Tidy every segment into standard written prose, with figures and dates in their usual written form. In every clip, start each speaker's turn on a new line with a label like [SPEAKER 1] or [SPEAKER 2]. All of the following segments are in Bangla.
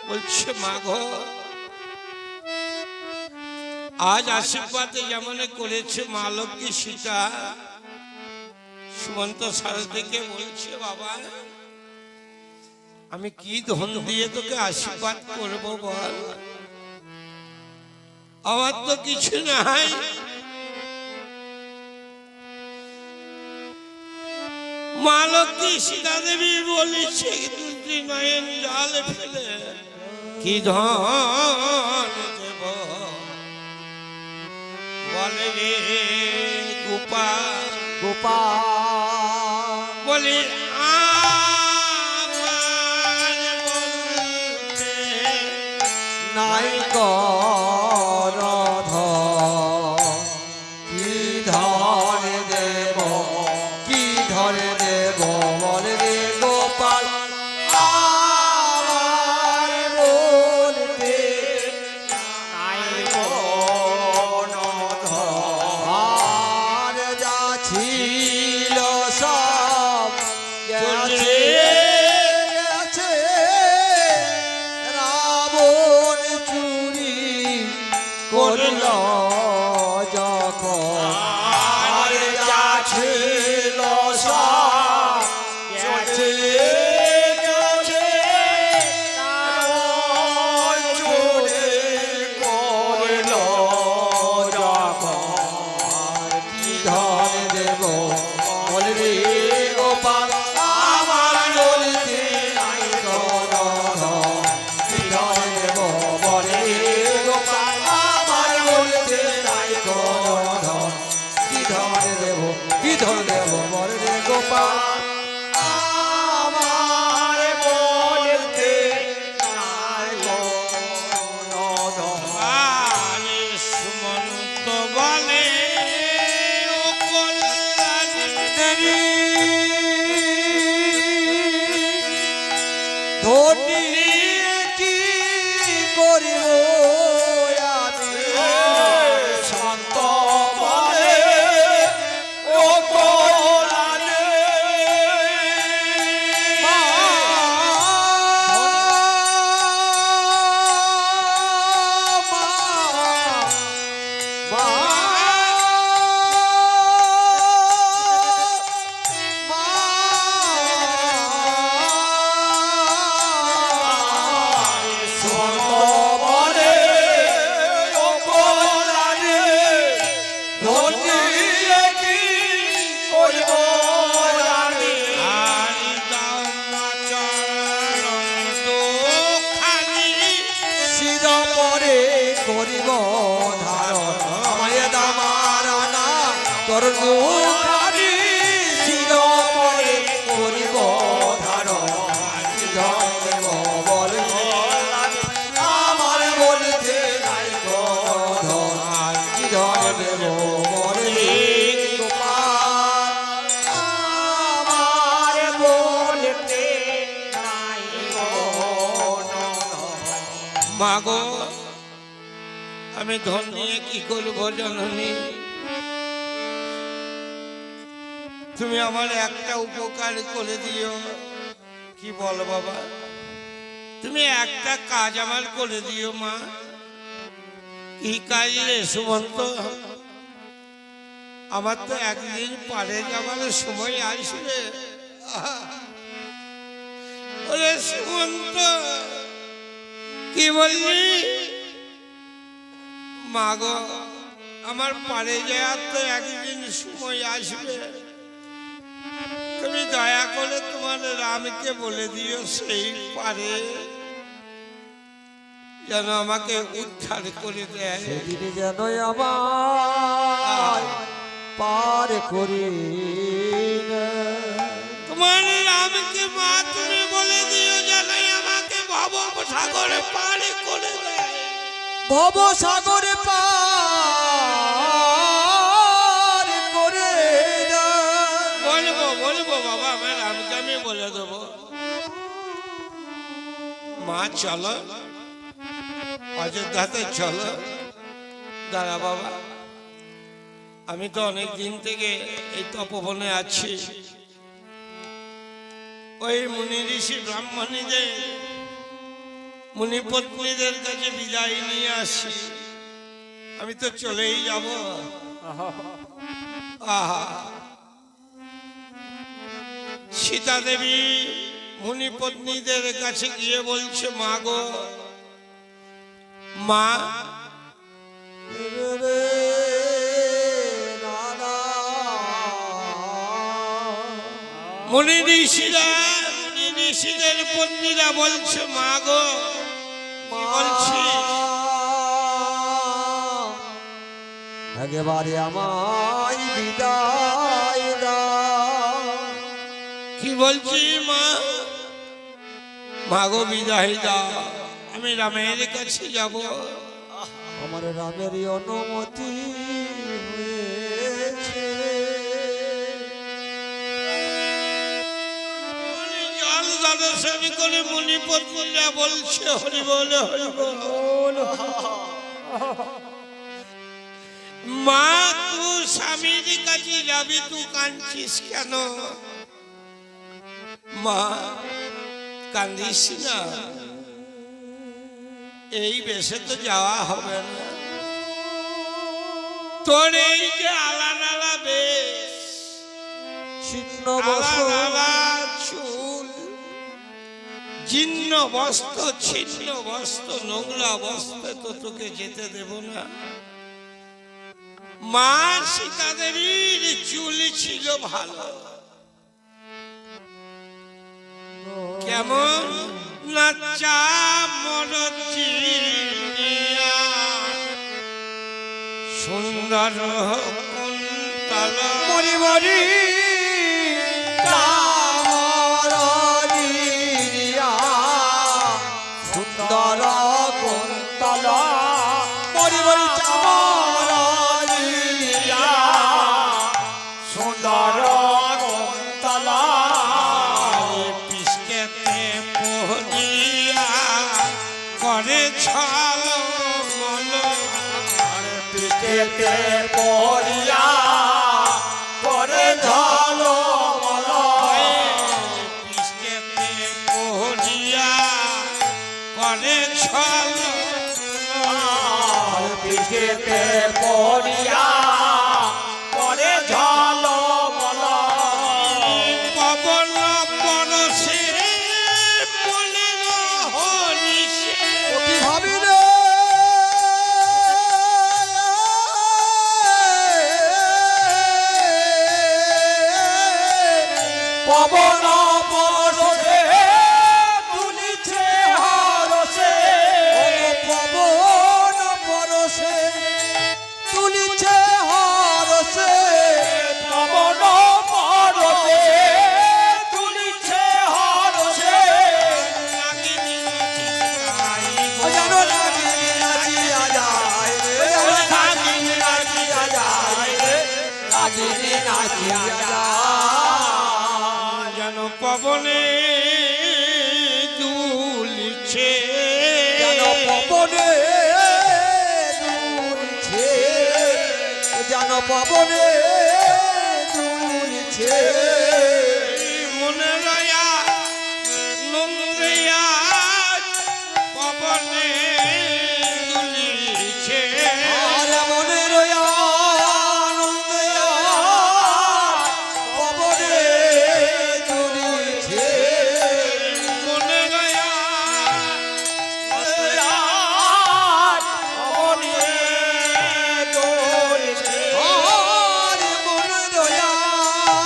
[SPEAKER 1] বলছে মা গো, আজ আশীর্বাদে যেমন করেছে মা লক্ষ্মী সীতা, সুমন্ত সারথীকে বলছে বাবা আমি কি ধন দিয়ে তোকে আশীর্বাদ করবো বল, আমার তো কিছু নাই। মা লক্ষ্মী সীতা দেবী বলেছে দুটি নয়ন জল ফেলে কি ধন দেব বলে রে গোপাল
[SPEAKER 2] গোপাল
[SPEAKER 1] বলি
[SPEAKER 2] নাই করধ কি ধরে দেব কি ধরে দেব বলে রে গোপাল আমার বলতে নাই করধ আর যা ছিল সব গেছে করল যখন আর যা ছিল সব গেছে গেছে চুরি করল যখন কি ধরে দেব বল রে গোপাল আমার বলতে নাই করধ কি ধরে দেব বলে গোপাল কি ধর দেব বলে রে গোপাল আমার বলতে নাই করধ
[SPEAKER 1] সুমন্ত বলে
[SPEAKER 2] ধনী কি করিব করিব ধারণ আমায় দামারানা তোর দুখানি শির পরে করিব ধারণ দেব বল আমার বলতে নাই করধ কি দেব বলে গোপাল আমার বলতে নাই করধ
[SPEAKER 1] মা গো আমি ধন নিয়ে কি করবো জননী, তুমি আমার একটা উপকার করে দিও। কি বল বাবা, তুমি একটা কাজ আমার করে দিও মা। কি কাজ রে সুমন্ত? আমার তো একদিন পারে যাবার সময় আসবে। ওরে সুমন্ত কি বললি? মা গো আমার পারে যাওয়ার তো একদিন সময় আসবে, তুমি দয়া করে তোমার রামকে বলে দিও সেই পারে যেন আমাকে উদ্ধার করে দেয়,
[SPEAKER 2] সেদিন যেন আমার পার করি
[SPEAKER 1] তোমার রামকে মা তুমি বলে দিও যেন আমাকে ভব সাগরে পার করে দেয়,
[SPEAKER 2] ভব সাগরে পার করে
[SPEAKER 1] বলবো বলবো বাবা, আমার রামকে আমি বলে দেবো। মা চলো অযোধ্যাতে চলো। দাঁড়া বাবা, আমি তো অনেক দিন থেকে এই তপবনে আছি, ওই মুনি ঋষি ব্রাহ্মণীদের মুনিপত্নীদের কাছে বিদায় নিয়ে আসি। আমি তো চলেই যাব। আহা, সীতা দেবী মুনিপত্নীদের কাছে গিয়ে বলছে, মা গো মা, মুনি ঋষিদের পত্নীরা বলছে, মা গো কি বলছিস?
[SPEAKER 2] একেবারে আমায় বিদায় দাও।
[SPEAKER 1] কি বলছি মা? মা গো বিদায় দাও, আমি রামের কাছে যাব।
[SPEAKER 2] আমার রামেরই অনুমতি হয়েছে।
[SPEAKER 1] জল দর্শন করে মুনিপত্নীরা বলছে, হরি বল হরি বল। মা তুই স্বামীর কাছে যাবি, তুই কাঁদছিস কেন? মা কান্দিস না, এই বেশে তো যাওয়া হবে না। তোর এই যে আলাদা বেশ,
[SPEAKER 2] ছিন্ন
[SPEAKER 1] আলাদা চুল, জীর্ণ বস্ত্র, ছিন্ন বস্ত্র, নোংরা বস্ত্রে তো তোকে যেতে দেব না। মা সীতা দেবীর চুল ছিল ভালো, কেমন না চামর চিনিয়া সুন্দর কুন্তল
[SPEAKER 2] মরি মরি সুন্দর কুন্তল মরি মরি সুন্দর কুন্তল
[SPEAKER 1] পিসকেতে পহরিয়া করে ছল মল,
[SPEAKER 2] পিঠেতে পড়িয়া করে ঝালো
[SPEAKER 1] পিসকেতে পহরিয়া করে ছল,
[SPEAKER 2] পিঠেতে পড়িয়া করে ঝালো
[SPEAKER 1] পবন পরশে মনের হরিষে
[SPEAKER 2] ভাবিলে পবন পরশে তুলিছে হরসে পবন পরশে তুলিছে হরসে পবন পরশে তুলিছে হরসে জানো নাগিনী নাচিয়া যায় রে, নাগিনী নাচিয়া যায় রে, নাগিনী নাচিয়া যায়।
[SPEAKER 1] যেন পবনে দুলছে,
[SPEAKER 2] যেন পবনে দুলছে, যেন পবনে দুলছে।
[SPEAKER 1] মনে রয়া নন্দিয়া পবনে দুলছে,
[SPEAKER 2] আর মনের আনন্দে পবনে দুলছে।
[SPEAKER 1] মনে রয়া
[SPEAKER 2] পবনে দুলছে। আর মনের আনন্দে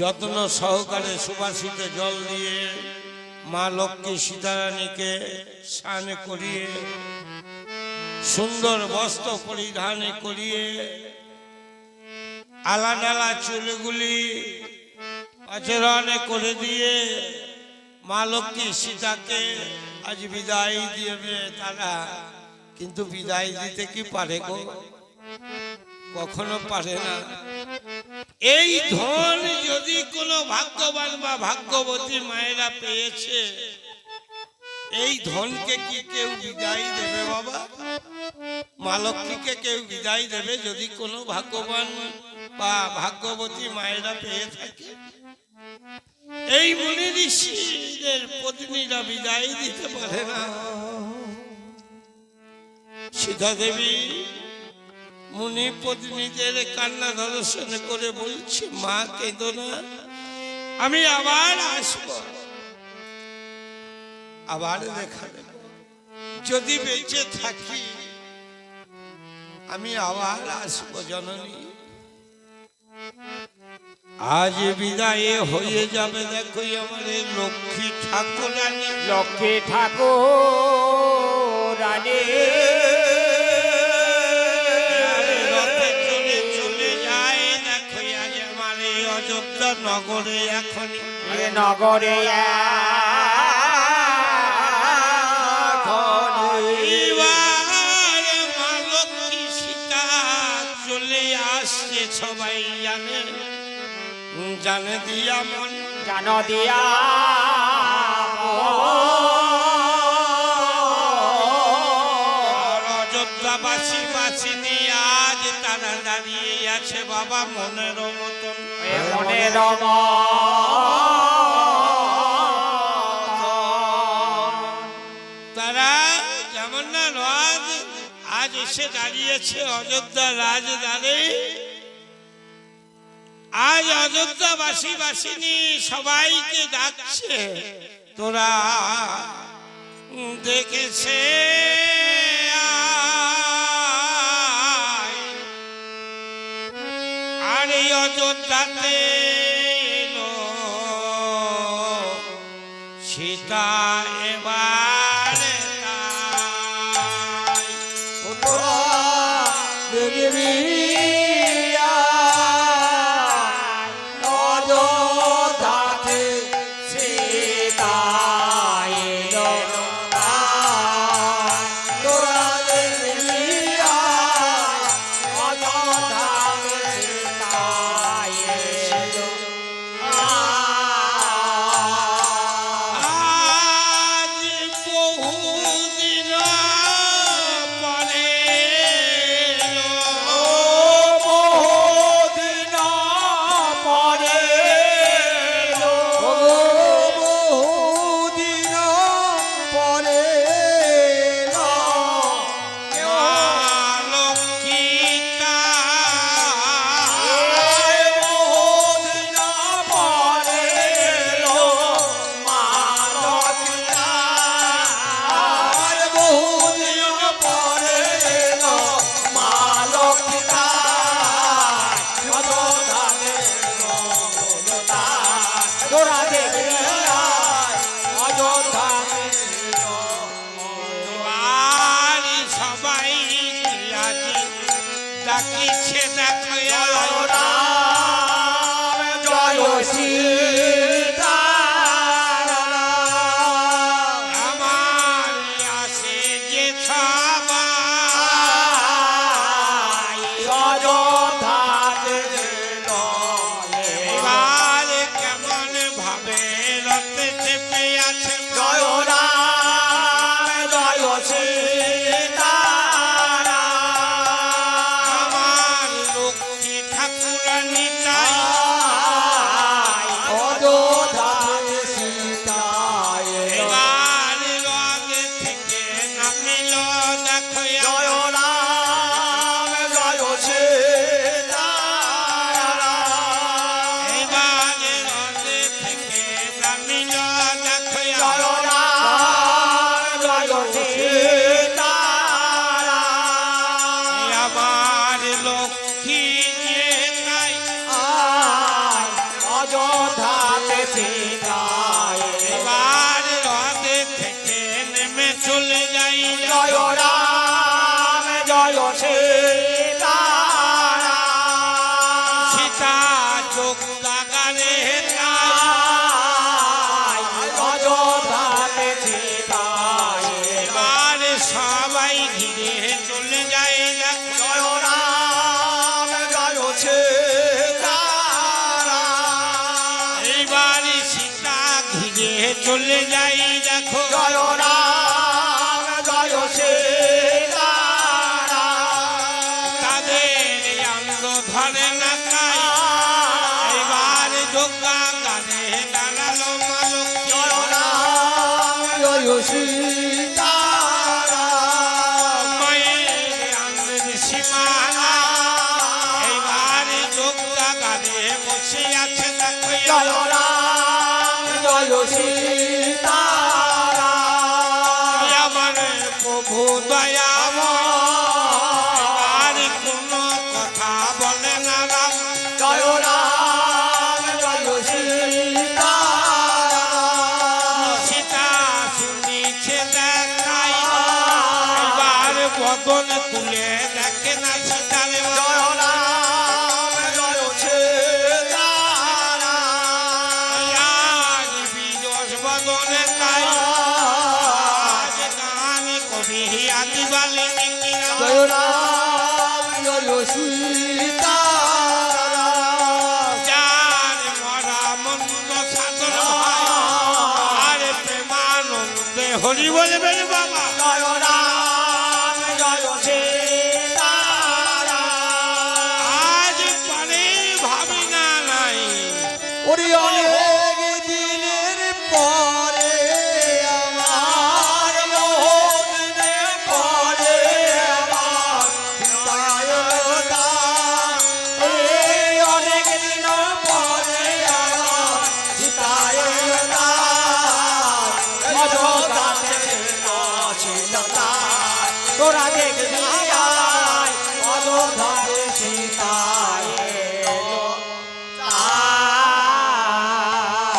[SPEAKER 1] যত্ন সহকারে সুবাসিত জল দিয়ে মা লক্ষ্মী সীতারানীকে স্নান করিয়ে সুন্দর বস্ত্র পরিধান করিয়ে আলাডালা চুলগুলি আচরণে করে দিয়ে মা লক্ষ্মী সীতাকে আজ বিদায় দিবে তারা, কিন্তু বিদায় দিতে কি পারে গো? কখনো পারে না। এই ধন যদি কোনো ভাগ্যবান বা ভাগ্যবতী মায়েরা পেয়েছে, এই ধনকে কি কেউ বিদায় দেবে বাবা? মা লক্ষ্মীকে কেউ বিদায় দেবে যদি কোনো ভাগ্যবান বা ভাগ্যবতী মায়েরা পেয়ে থাকে? এই মুনি ঋষিদের পত্নীরা বিদায় দিতে পারে না। সীতা দেবী মুনি পত্নীদের কান্না দর্শন করে বলছে, মা কেঁদো না, আমি আবার আসব, আবার দেখা দেব। যদি বেঁচে থাকি আমি আবার আসব জননী। আজ বিদায় হয়ে যাবে, দেখো আমার লক্ষ্মী ঠাকুরানী।
[SPEAKER 3] লক্ষ্মী ঠাকুরানী
[SPEAKER 1] রথে চলে চলে যায়, দেখো আজ আমার এই অযোধ্যা নগরে এখনই
[SPEAKER 3] নগরে
[SPEAKER 1] এবার মা লক্ষ্মী সীতা চলে আসছে, সবাই জানে, জানে দিয়া মন,
[SPEAKER 3] জান দিয়া
[SPEAKER 1] অযোধ্যাবাসী বাসিনী আজ তারা দাঁড়িয়ে আছে বাবা মনের মতন,
[SPEAKER 3] মনের
[SPEAKER 1] তারা যেমন না রাজ আজ এসে দাঁড়িয়েছে অযোধ্যা রাজদ্বারে। আজ অযোধ্যাবাসী বাসিনী সবাইকে ডাকছে, তোরা দেখেছে আর এই অযোধ্যাতে এলো সীতা এবার
[SPEAKER 3] অযোধ্যাতে সীতা এলো তোরা দেখবি অযোধ্যাতে সীতা এলো
[SPEAKER 1] আজ দেখো
[SPEAKER 3] জয় রাম জয় সীতারাম
[SPEAKER 1] তাদের অঙ্গ ধরে না তাই এইবার যোগা গানে দাঁড়ালো মালক
[SPEAKER 3] জয় রাম জয় সীতারাম
[SPEAKER 1] মায়ের আনন্দের সীমানা এইবার যোগা গানে বসে আছে দেখো
[SPEAKER 3] জয় রাম জয় সীতারাম
[SPEAKER 1] আমার প্রভু দয়াময় এবার কোনো কথা বলে না রাম
[SPEAKER 3] জয় রাম জয় সীতারাম
[SPEAKER 1] সীতা শুনিছে দেখাই এবার বদন তুলে দেখে না সীতার
[SPEAKER 3] জয় রাম জয় সীতারাম
[SPEAKER 1] আজ বিদোষ বদনে তাই আজ গান কবি আদি বালে
[SPEAKER 3] জয় রাম জয় সীতারাম
[SPEAKER 1] যার মরা মন্দ সাধন হয় আর প্রেমানন্দে হরি বলবেন বাবা
[SPEAKER 3] জয় রাম জয় সীতারাম
[SPEAKER 1] আজ পারে ভাবি না নাই
[SPEAKER 3] ওরে অনেক দিনের পরে আমার মনে পড়ে আমার সীতায়তা অনেক দিন পরে আমার সীতায়তা মজদাতে সীতা তোরা দেখবি আয় মজদাতে সীতায়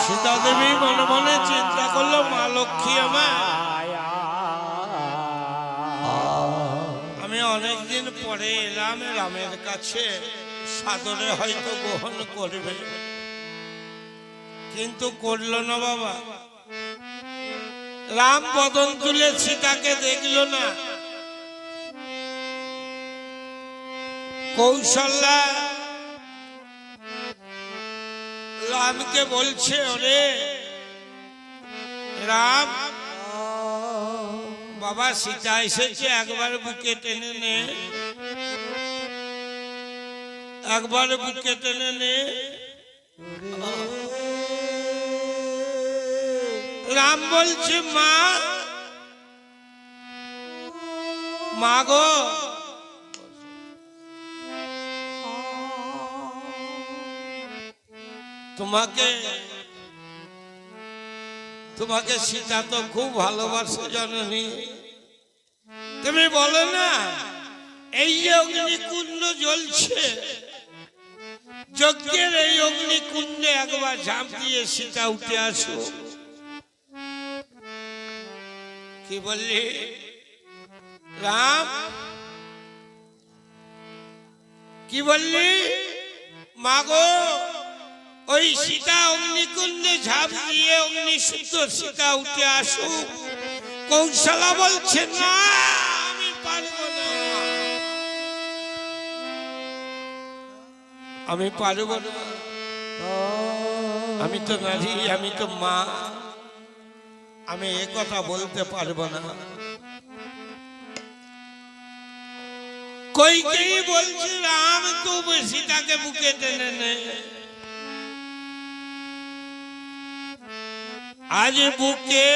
[SPEAKER 1] সীতা দেবী মনে মনে চিন্তা করলো মা লক্ষ্মী আমার আমি অনেকদিন পরে এলাম রামের কাছে সাদরে হয়তো গ্রহণ করবে কিন্তু করলো না বাবা রাম বদন তুলে সীতাকে দেখলো না কৌশল্যা রামকে বলছে ওরে রাম বাবা সীতা এসেছে একবার বুকে টেনে নে একবার বুকে টেনে নে রাম বলছে মা মা গো তোমাকে তোমাকে সীতা তো খুব ভালোবাসে জননী তুমি বলো না এই যে অগ্নিকুণ্ড জ্বলছে যজ্ঞের এই অগ্নিকুণ্ডে একবার ঝাঁপ দিয়ে সীতা উঠে আসো কি বললি রাম কি বললি মাগো ওই সীতা অগ্নিকুণ্ডে ঝাঁপ দিয়ে অগ্নিসূত্র সীতা উঠে আসুক কৌশলা বলছে না আমি পারবো না আমি পারবো না আমি তো নারী আমি তো মা আমি এ কথা বলতে পারবো না কইকেই বলছি রাম তো সীতাকে বুকে টেনে নে আজ বুকে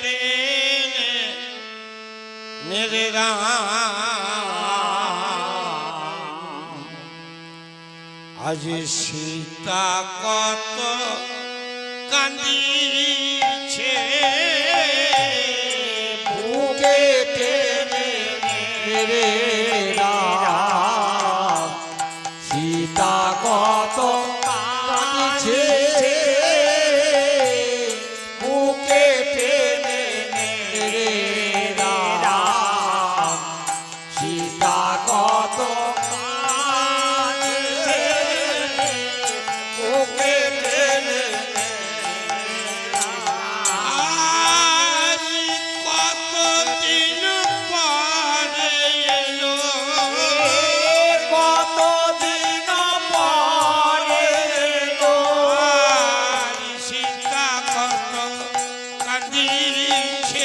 [SPEAKER 1] টেনে নে রে রাম আজ সীতা কত কান্দিছে
[SPEAKER 3] বুকে টেনে রে রাম সীতা কত কাঁদিছে বুকে টেনে রে রাম সীতা কত কাঁদিছে বুকে টেনে
[SPEAKER 1] দিচ্ছে